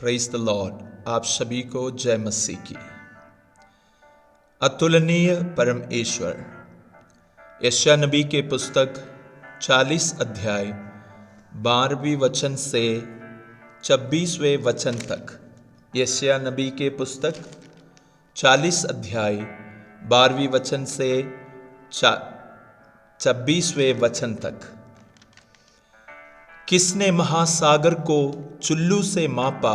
Praise the Lord. आप सभी को जय मसीह की। अतुलनीय परम ईश्वर, यशायाह नबी के पुस्तक 40 अध्याय 12वें वचन से 26वें वचन तक। यशायाह नबी के पुस्तक 40 अध्याय 12वें वचन से 26वें वचन तक। किसने महासागर को चुल्लू से मापा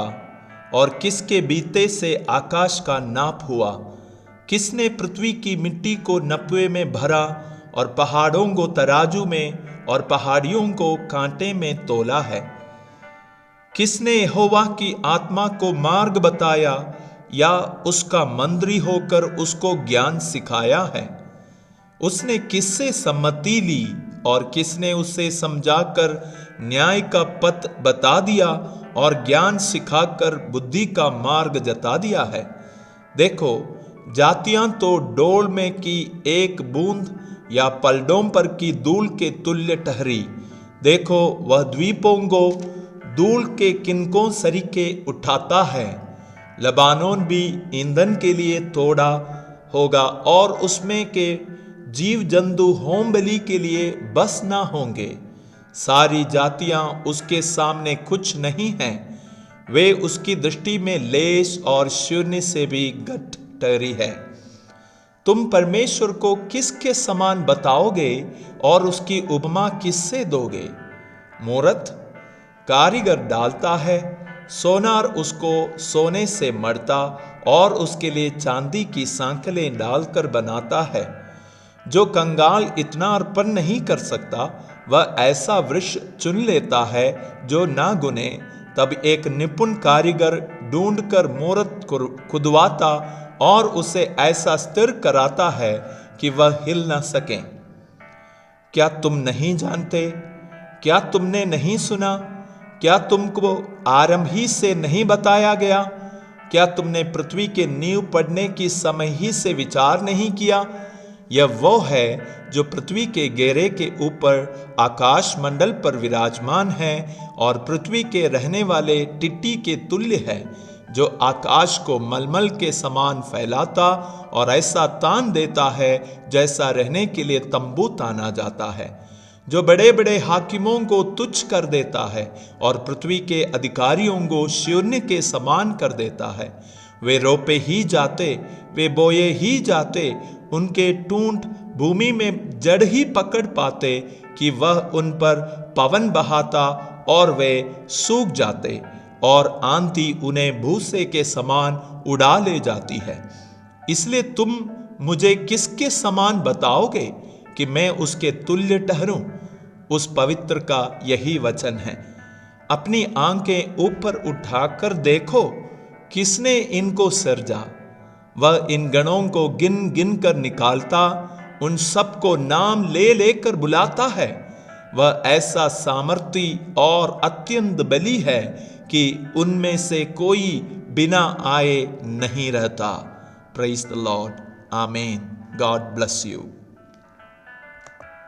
और किसके बीते से आकाश का नाप हुआ? किसने पृथ्वी की मिट्टी को नपुए में भरा और पहाड़ों को तराजू में और पहाड़ियों को कांटे में तोला है? किसने यहोवा की आत्मा को मार्ग बताया या उसका मंत्री होकर उसको ज्ञान सिखाया है? उसने किससे सम्मति ली और किसने उसे समझाकर न्याय का पथ बता दिया और ज्ञान सिखाकर बुद्धि का मार्ग जता दिया है? देखो, जातियां तो डोल में की एक बूंद या पलडों पर की धूल के तुल्य ठहरी। देखो, वह द्वीपों को धूल के किनकों सरीखे उठाता है। लबानोन भी ईंधन के लिए तोड़ा होगा और उसमें के जीव जंतु होम बलि के लिए बस ना होंगे। सारी जातियां उसके सामने कुछ नहीं हैं, वे उसकी दृष्टि में लेस और शून्य से भी घट ठहरी है। तुम परमेश्वर को किसके समान बताओगे और उसकी उपमा किससे दोगे? मूरत कारीगर डालता है, सोनार उसको सोने से मढ़ता और उसके लिए चांदी की सांकलें डालकर बनाता है। जो कंगाल इतना अर्पण नहीं कर सकता, वह ऐसा वृक्ष चुन लेता है जो ना गुने। तब एक निपुण कारीगर ढूंढकर मूरत खुदवाता और उसे ऐसा स्थिर कराता है कि वह हिल न सके। क्या तुम नहीं जानते? क्या तुमने नहीं सुना? क्या तुमको आरंभ ही से नहीं बताया गया? क्या तुमने पृथ्वी के नींव पड़ने की समय ही से विचार नहीं किया? यह वो है जो पृथ्वी के घेरे के ऊपर आकाश मंडल पर विराजमान है और पृथ्वी के रहने वाले टिट्टी के तुल्य है, जो आकाश को मलमल के समान फैलाता और ऐसा तान देता है जैसा रहने के लिए तंबू ताना जाता है, जो बड़े बड़े हाकिमों को तुच्छ कर देता है और पृथ्वी के अधिकारियों को शून्य के समान कर देता है। वे रोपे ही जाते, वे बोए ही जाते, उनके टूंट भूमि में जड़ ही पकड़ पाते कि वह उन पर पवन बहाता और वे सूख जाते और आंधी उन्हें भूसे के समान उड़ा ले जाती है। इसलिए तुम मुझे किसके समान बताओगे कि मैं उसके तुल्य ठहरूं? उस पवित्र का यही वचन है। अपनी आंखें ऊपर उठाकर देखो, किसने इनको सृजा? वह इन गणों को गिन गिन कर निकालता, उन सबको नाम ले लेकर बुलाता है। वह ऐसा सामर्थी और अत्यंत बली है कि उनमें से कोई बिना आए नहीं रहता। Praise the lord. आमीन। God bless you.